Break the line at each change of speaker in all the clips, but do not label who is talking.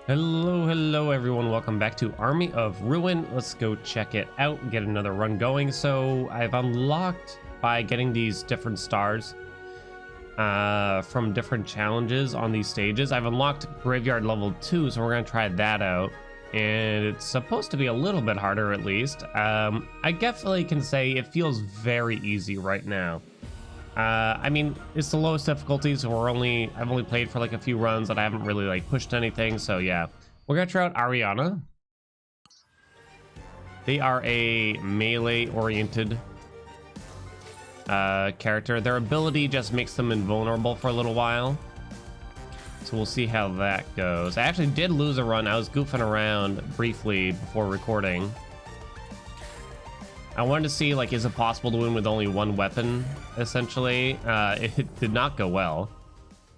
Hello everyone, welcome back to Army of Ruin. Let's go check it out and get another run going. So I've unlocked, by getting these different stars from different challenges on these stages, I've unlocked Graveyard level 2, so we're gonna try that out. And it's supposed to be a little bit harder, at least. I definitely can say it feels very easy right now. I mean, it's the lowest difficulty, so I've only played for like a few runs and I haven't really like pushed anything, so yeah. We're gonna try out Ariana. They are a melee-oriented character. Their ability just makes them invulnerable for a little while. So we'll see how that goes. I actually did lose a run. I was goofing around briefly before recording. I wanted to see, like, is it possible to win with only one weapon, essentially? It did not go well.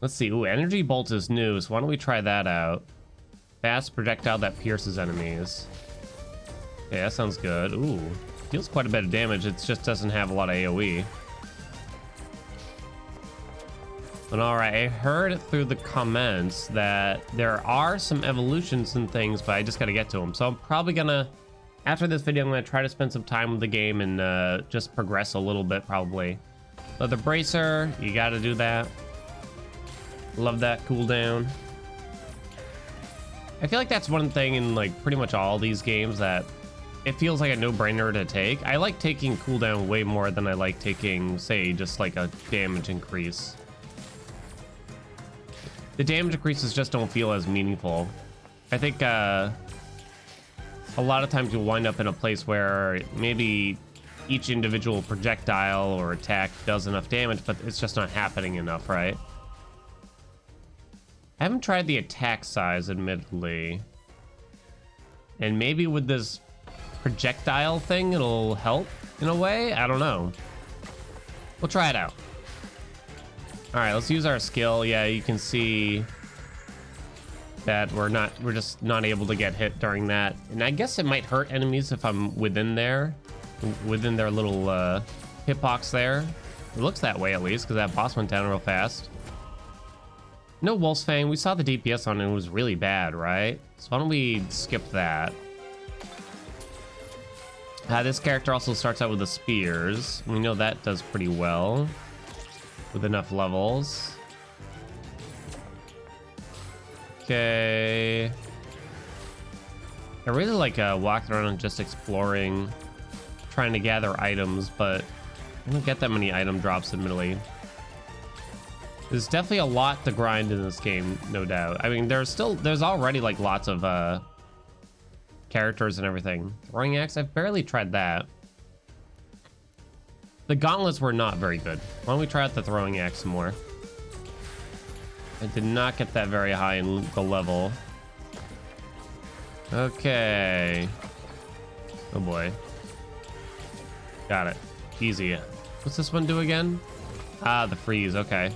Let's see. Ooh, Energy Bolt is new, so why don't we try that out? Fast projectile that pierces enemies. Okay, that sounds good. Ooh, deals quite a bit of damage. It just doesn't have a lot of AoE. But alright, I heard through the comments that there are some evolutions and things, but I just gotta get to them. So I'm probably gonna... After this video, I'm going to try to spend some time with the game and just progress a little bit, probably. Leather Bracer, you got to do that. Love that cooldown. I feel like that's one thing in like pretty much all these games that it feels like a no-brainer to take. I like taking cooldown way more than I like taking, say, just like a damage increase. The damage increases just don't feel as meaningful. I think, a lot of times you'll wind up in a place where maybe each individual projectile or attack does enough damage, but it's just not happening enough, right? I haven't tried the attack size, admittedly. And maybe with this projectile thing, it'll help in a way? I don't know. We'll try it out. All right, let's use our skill. Yeah, you can see that we're just not able to get hit during that, and I guess it might hurt enemies if I'm within their little hitbox there. It looks that way, at least, because that boss went down real fast. No Wolf's Fang. We saw the DPS on it, and it was really bad, right? So why don't we skip that? This character also starts out with the spears. We know that does pretty well with enough levels. Okay. I really like walking around and just exploring, trying to gather items, but I don't get that many item drops, admittedly. There's definitely a lot to grind in this game, no doubt. I mean, there's already like lots of characters and everything. Throwing axe, I've barely tried that. The gauntlets were not very good. Why don't we try out the throwing axe some more? I did not get that very high in the level. Okay. Oh boy. Got it. Easy. What's this one do again? Ah, the freeze. Okay.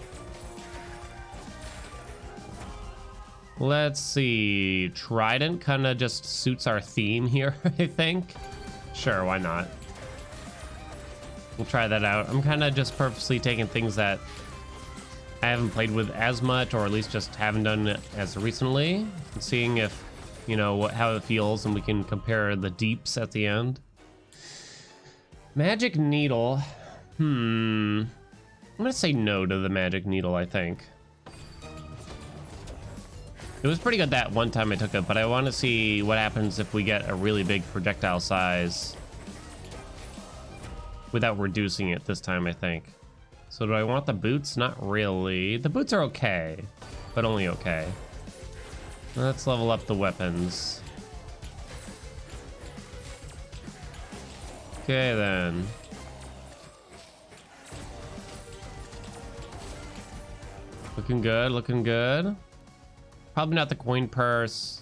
Let's see. Trident kind of just suits our theme here, I think. Sure, why not? We'll try that out. I'm kind of just purposely taking things that I haven't played with as much, or at least just haven't done it as recently, and seeing if, you know, how it feels, and we can compare the deeps at the end. Magic Needle. I'm gonna say no to the Magic Needle, I think. It was pretty good that one time I took it, but I want to see what happens if we get a really big projectile size without reducing it this time, I think. So do I want the boots? Not really. The boots are okay, but only okay. Let's level up the weapons. Okay, then. Looking good, looking good. Probably not the coin purse.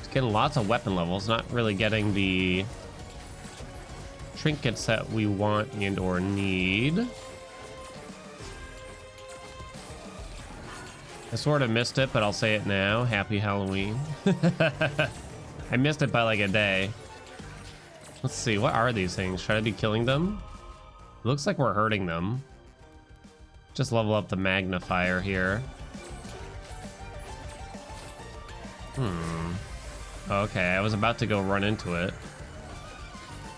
Just getting lots of weapon levels, not really getting the trinkets that we want and or need. I sort of missed it, but I'll say it now. Happy Halloween. I missed it by like a day. Let's see, what are these things? Should I be killing them? It looks like we're hurting them. Just level up the magnifier here. Okay, I was about to go run into it.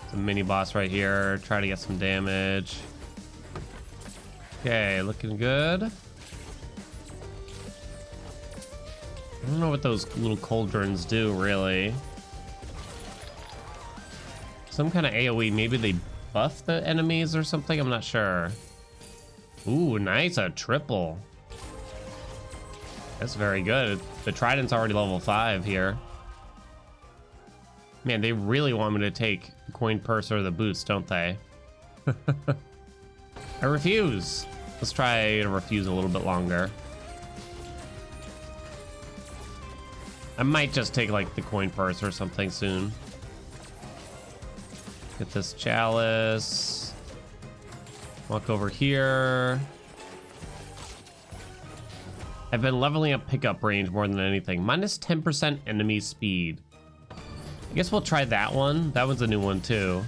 It's a mini boss right here. Try to get some damage. Okay, looking good. I don't know what those little cauldrons do, really. Some kind of AoE. Maybe they buff the enemies or something? I'm not sure. Ooh, nice. A triple. That's very good. The Trident's already level 5 here. Man, they really want me to take the coin purse or the boost, don't they? I refuse. Let's try to refuse a little bit longer. I might just take like the coin purse or something soon. Get this chalice. Walk over here. I've been leveling up pickup range more than anything. Minus 10% enemy speed. I guess we'll try that one. That one's a new one too.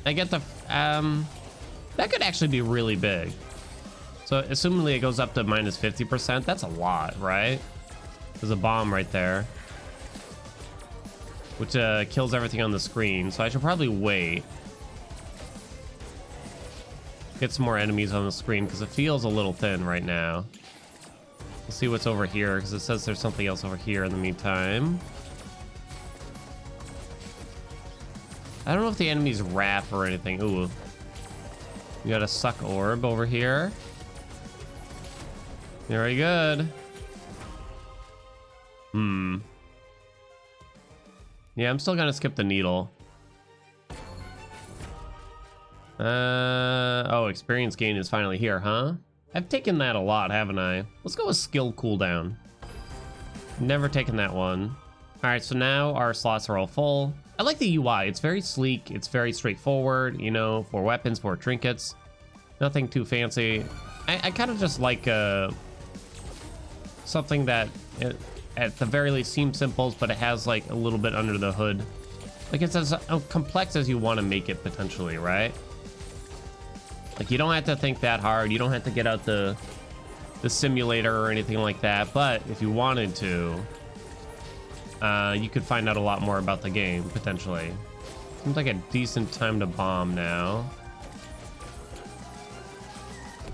I get the that could actually be really big. So assumingly it goes up to minus 50%. That's a lot, right? There's a bomb right there, which kills everything on the screen. So I should probably wait. Get some more enemies on the screen because it feels a little thin right now. We'll see what's over here because it says there's something else over here in the meantime. I don't know if the enemies wrap or anything. Ooh. We got a suck orb over here. Very good. Yeah, I'm still gonna skip the needle. Oh, experience gain is finally here, huh? I've taken that a lot, haven't I? Let's go with skill cooldown. Never taken that one. All right, so now our slots are all full. I like the UI. It's very sleek. It's very straightforward, you know, for weapons, for trinkets. Nothing too fancy. I kind of just like something that at the very least seems simple, but it has like a little bit under the hood. Like it's as complex as you want to make it potentially, right? Like you don't have to think that hard. You don't have to get out the simulator or anything like that. But if you wanted to, you could find out a lot more about the game potentially. Seems like a decent time to bomb now.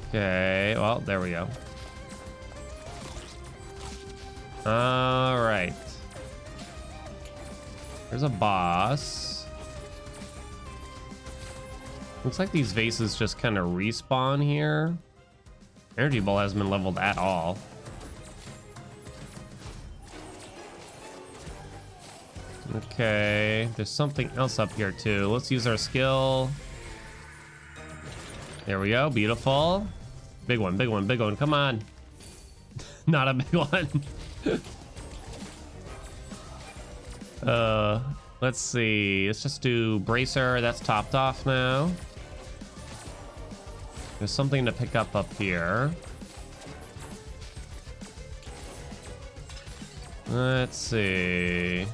Okay, well, there we go. All right. There's a boss. Looks like these vases just kind of respawn here. Energy ball hasn't been leveled at all. Okay, there's something else up here too. Let's use our skill. There we go, beautiful. Big one, big one, big one, come on. Not a big one. Let's see. Let's just do bracer. That's topped off now. There's something to pick up here. Let's see.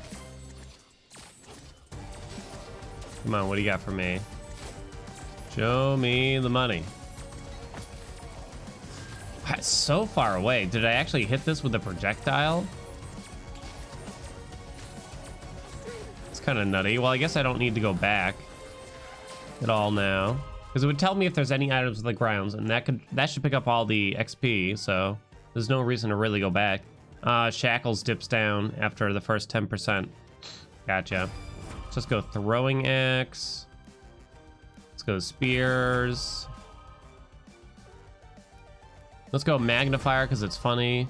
Come on, what do you got for me? Show me the money. That's so far away. Did I actually hit this with a projectile? It's kind of nutty. Well, I guess I don't need to go back at all now, because it would tell me if there's any items on the grounds, and that should pick up all the XP. So there's no reason to really go back. Shackles dips down after the first 10%. Gotcha. Let's just go throwing axe. Let's go spears. Let's go magnifier because it's funny.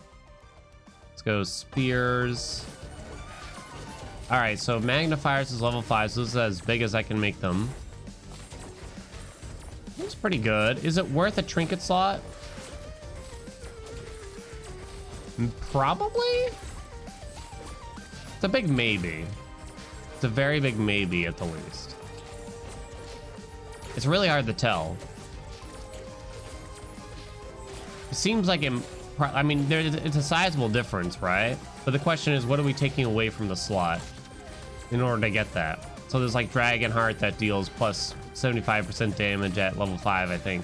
Let's go spears. All right, so magnifiers is level 5, so this is as big as I can make them. Looks pretty good. Is it worth a trinket slot? Probably. It's a big maybe. It's a very big maybe at the least. It's really hard to tell. It seems like I mean, it's a sizable difference, right? But the question is, what are we taking away from the slot in order to get that? So there's like Dragon Heart that deals plus 75% damage at level 5, I think.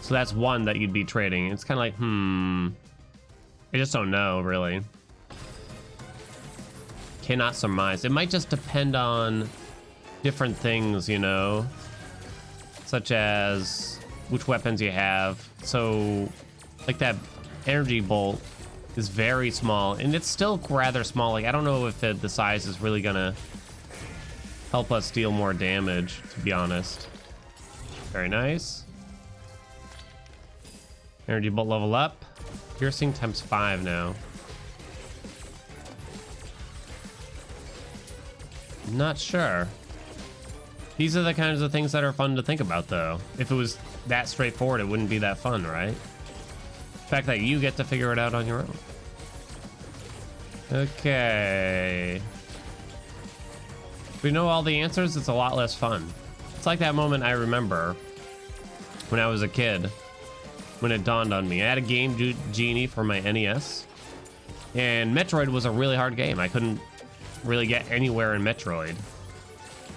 So that's one that you'd be trading. It's kind of like, I just don't know, really. Cannot surmise. It might just depend on different things, you know, such as which weapons you have. So, like that energy bolt is very small, and it's still rather small. Like, I don't know if the size is really gonna help us deal more damage, to be honest. Very nice. Energy bolt level up. Piercing times 5 now. Not sure. These are the kinds of things that are fun to think about, though. If it was that straightforward, it wouldn't be that fun, right? The fact that you get to figure it out on your own. Okay. If we know all the answers, it's a lot less fun. It's like that moment I remember when I was a kid, when it dawned on me. I had a Game Genie for my NES, and Metroid was a really hard game. I couldn't really get anywhere in Metroid.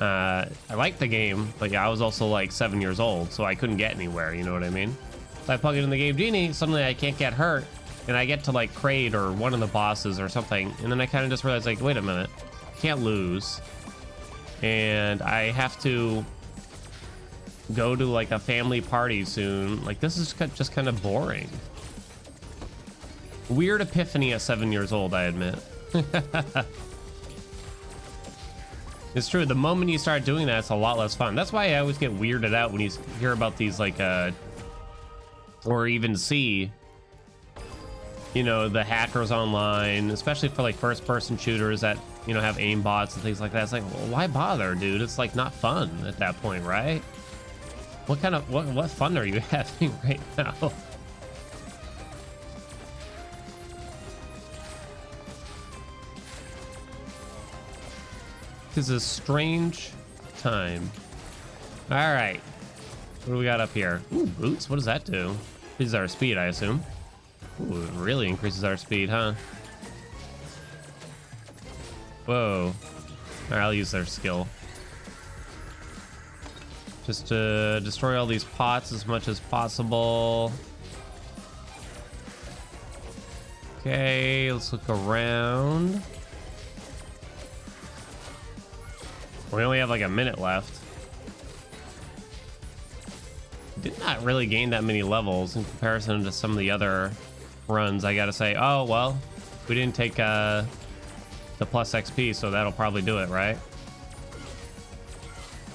I liked the game, but yeah, I was also like 7 years old, so I couldn't get anywhere, you know what I mean? So I plug it in the Game Genie, suddenly I can't get hurt, and I get to like Kraid or one of the bosses or something, and then I kind of just realized, like, wait a minute, I can't lose, and I have to go to like a family party soon. Like, this is just kind of boring. Weird epiphany at 7 years old, I admit. It's true, the moment you start doing that, it's a lot less fun. That's why I always get weirded out when you hear about these, like, or even see, you know, the hackers online, especially for like first-person shooters that, you know, have aim bots and things like that. It's like, well, why bother, dude? It's like not fun at that point, right? What kind of, what fun are you having right now? This is a strange time. All right, what do we got up here? Ooh, boots. What does that do? Increases our speed, I assume. Ooh, it really increases our speed, huh? Whoa. All right, I'll use their skill. Just to destroy all these pots as much as possible. Okay, let's look around. We only have like a minute left. Did not really gain that many levels in comparison to some of the other runs, I gotta say. Oh, well, we didn't take the plus XP, so that'll probably do it, right?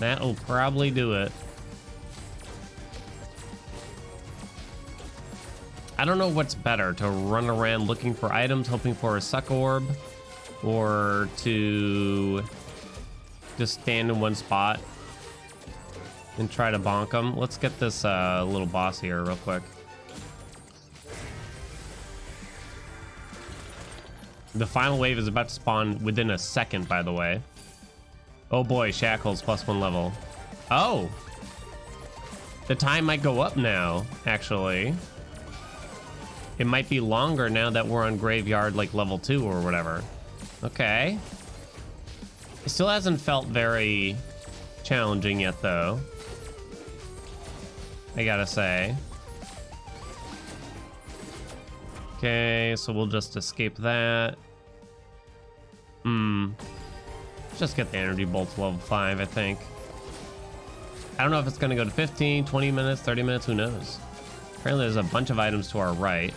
That'll probably do it. I don't know what's better, to run around looking for items, hoping for a suck orb, or to just stand in one spot and try to bonk them. Let's get this little boss here real quick. The final wave is about to spawn within a second, by the way. Oh boy, Shackles +1 level. Oh! The time might go up now, actually. It might be longer now that we're on Graveyard, like level 2 or whatever. Okay. It still hasn't felt very challenging yet, though, I gotta say. Okay, so we'll just escape that. Just get the energy bolts level 5, I think. I don't know if it's gonna go to 15, 20 minutes, 30 minutes, who knows? Apparently there's a bunch of items to our right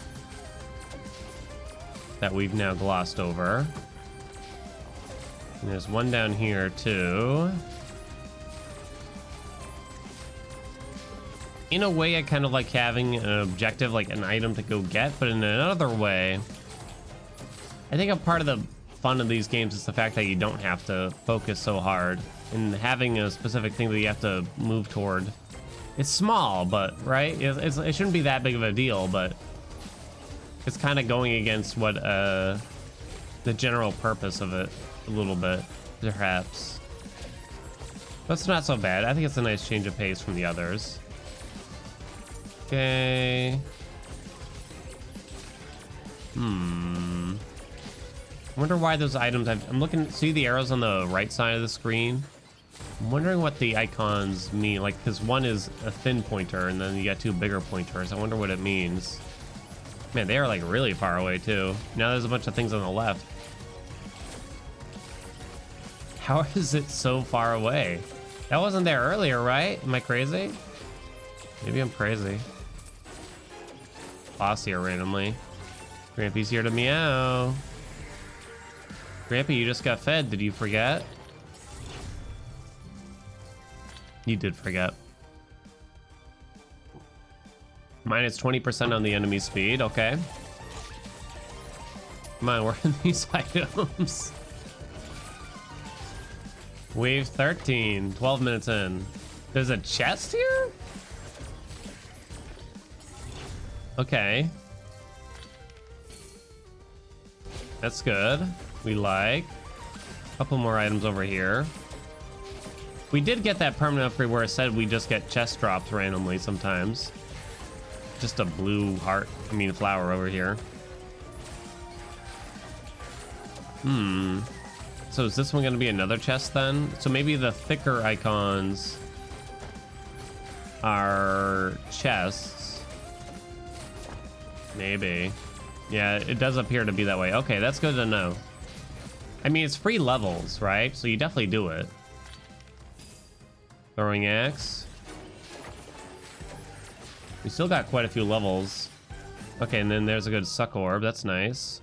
that we've now glossed over. And there's one down here too. In a way, I kind of like having an objective, like an item to go get, but in another way, I think a part of the fun of these games is the fact that you don't have to focus so hard, and having a specific thing that you have to move toward. It's small, but right? It shouldn't be that big of a deal, but it's kind of going against what the general purpose of it a little bit, perhaps. But it's not so bad. I think it's a nice change of pace from the others. Okay. I wonder why those items I'm looking, see the arrows on the right side of the screen? I'm wondering what the icons mean, like, because one is a thin pointer and then you got two bigger pointers. I wonder what it means. Man, they are like really far away too. Now there's a bunch of things on the left. How is it so far away? That wasn't there earlier, right? Am I crazy? Maybe I'm crazy. Boss here randomly. Grampy's here to meow. Grampy, you just got fed. Did you forget? You did forget. Minus 20% on the enemy speed. Okay. Come on, we're in these items. Wave 13. 12 minutes in. There's a chest here? Okay. That's good. We like. A couple more items over here. We did get that permanent upgrade where it said we just get chest drops randomly sometimes. Just a blue heart, I mean flower over here. So is this one gonna be another chest then? So maybe the thicker icons are chests. Maybe. Yeah, it does appear to be that way. Okay, that's good to know. I mean, it's free levels, right? So you definitely do it. Throwing axe. We still got quite a few levels. Okay, and then there's a good suck orb. That's nice.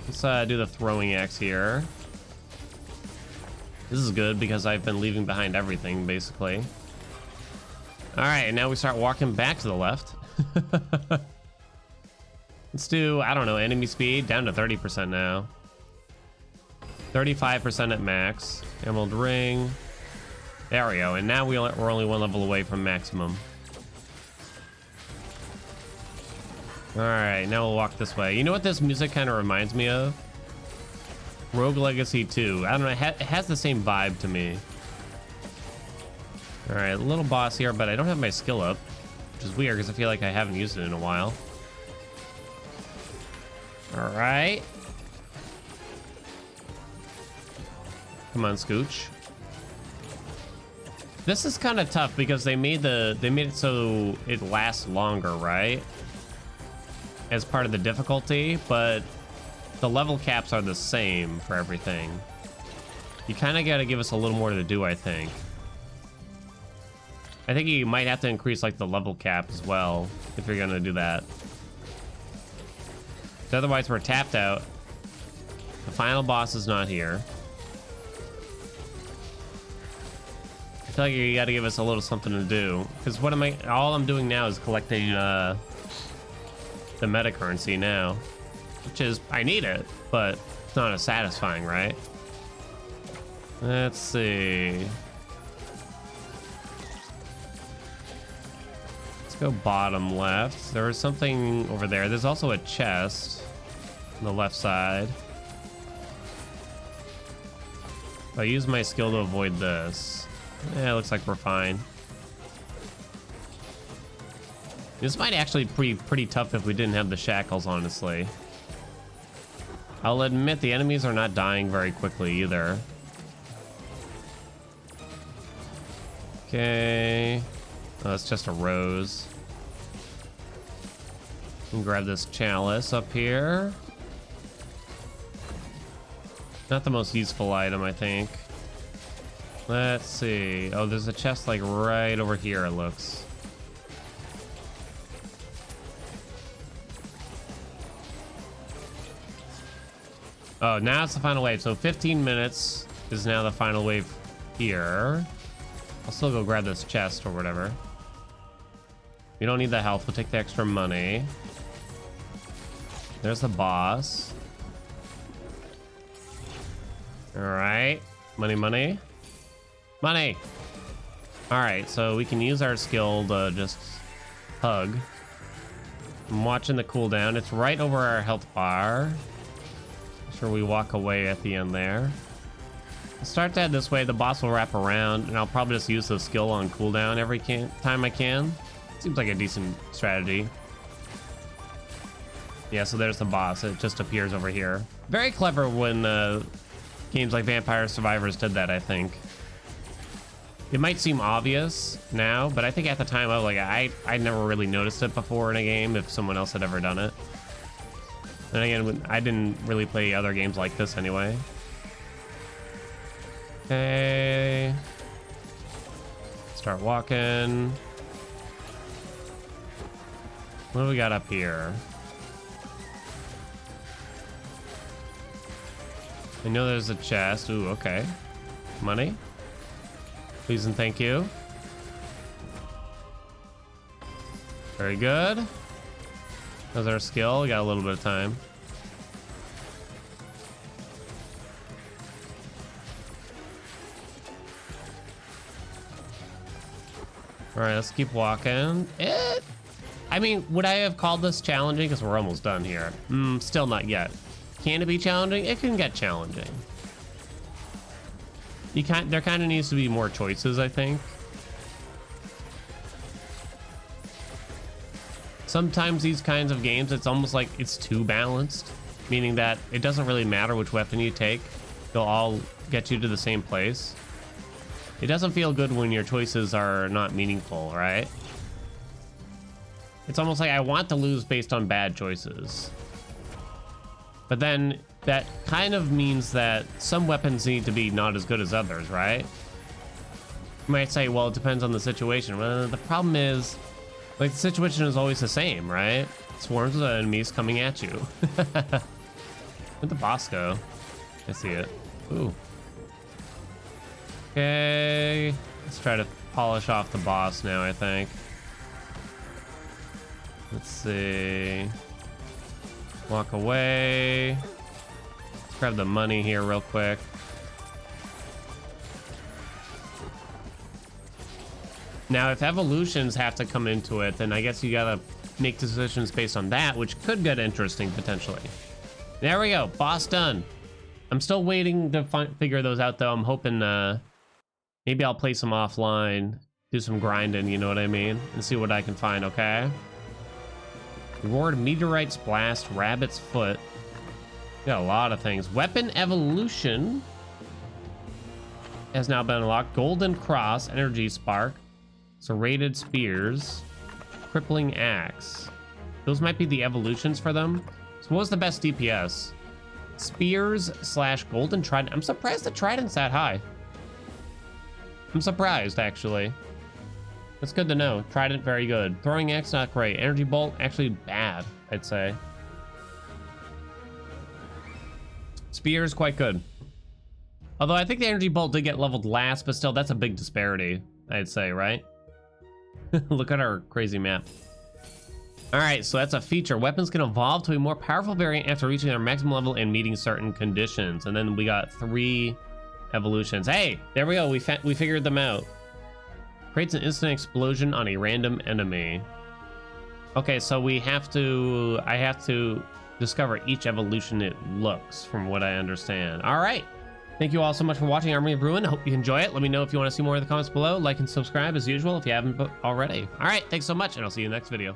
Let's do the throwing axe here. This is good because I've been leaving behind everything, basically. All right, now we start walking back to the left. Let's do, I don't know, enemy speed down to 30% now. 35% at max. Emerald ring. There we go. And now we're only one level away from maximum. All right, now we'll walk this way. You know what this music kind of reminds me of? Rogue Legacy 2. I don't know, it has the same vibe to me. All right, little boss here, but I don't have my skill up, which is weird because I feel like I haven't used it in a while. All right. Come on, Scooch. This is kind of tough because they made it so it lasts longer, right? As part of the difficulty, but the level caps are the same for everything. You kind of got to give us a little more to do, I think. I think you might have to increase like the level cap as well if you're gonna do that. Otherwise, we're tapped out. The final boss is not here. I feel like you got to give us a little something to do, because all I'm doing now is collecting the meta currency now, which is, I need it, but it's not as satisfying, right? Let's see. Let's go bottom left. There was something over there. There's also a chest on the left side. I'll use my skill to avoid this. Yeah, it looks like we're fine. This might actually be pretty tough if we didn't have the shackles, honestly. I'll admit the enemies are not dying very quickly either. Okay. Oh, it's just a rose. And grab this chalice up here. Not the most useful item, I think. Let's see. Oh, there's a chest like right over here, it looks. Oh, now it's the final wave. So 15 minutes is now the final wave here. I'll still go grab this chest or whatever. We don't need the health. We'll take the extra money. There's the boss. All right. Money, money. Money! Alright, so we can use our skill to just hug. I'm watching the cooldown. It's right over our health bar. Make sure we walk away at the end there. I'll start to head this way. The boss will wrap around, and I'll probably just use the skill on cooldown every time I can. Seems like a decent strategy. Yeah, so there's the boss. It just appears over here. Very clever when games like Vampire Survivors did that, I think. It might seem obvious now, but I think at the time I was like, I never really noticed it before in a game if someone else had ever done it. And again, I didn't really play other games like this anyway. Okay. Start walking. What do we got up here? I know there's a chest. Ooh, okay. Money. Please and thank you. Very good. How's our skill? We got a little bit of time. All right, let's keep walking. I mean, would I have called this challenging? Because we're almost done here. Still not yet. Can it be challenging? It can get challenging. There kind of needs to be more choices, I think. Sometimes these kinds of games, it's almost like it's too balanced, meaning that it doesn't really matter which weapon you take. They'll all get you to the same place. It doesn't feel good when your choices are not meaningful, right? It's almost like I want to lose based on bad choices. But then that kind of means that some weapons need to be not as good as others, right? You might say, well, it depends on the situation. Well, the problem is, like, the situation is always the same, right? Swarms of enemies coming at you. Where'd the boss go? I see it. Ooh. Okay. Let's try to polish off the boss now, I think. Let's see. Walk away. Let's grab the money here real quick. Now, if evolutions have to come into it, then I guess you gotta make decisions based on that, which could get interesting potentially. There we go, boss done. I'm still waiting to figure those out though. I'm hoping maybe I'll play some offline, do some grinding, you know what I mean? And see what I can find, okay? Reward Meteorite's Blast, Rabbit's Foot. Got a lot of things. Weapon Evolution has now been unlocked. Golden Cross, Energy Spark, Serrated Spears, Crippling Axe. Those might be the evolutions for them. So what was the best DPS? Spears / Golden Trident. I'm surprised the Trident's that high. I'm surprised, actually. That's good to know. Trident, very good. Throwing Axe, not great. Energy Bolt, actually bad, I'd say. Spears, quite good. Although I think the Energy Bolt did get leveled last, but still, that's a big disparity, I'd say, right? Look at our crazy map. All right, so that's a feature. Weapons can evolve to a more powerful variant after reaching their maximum level and meeting certain conditions. And then we got 3 evolutions. Hey, there we go. We figured them out. Creates an instant explosion on a random enemy. Okay, so I have to discover each evolution it looks, from what I understand. All right. Thank you all so much for watching Army of Ruin. I hope you enjoy it. Let me know if you want to see more in the comments below. Like and subscribe as usual if you haven't already. All right, thanks so much, and I'll see you in the next video.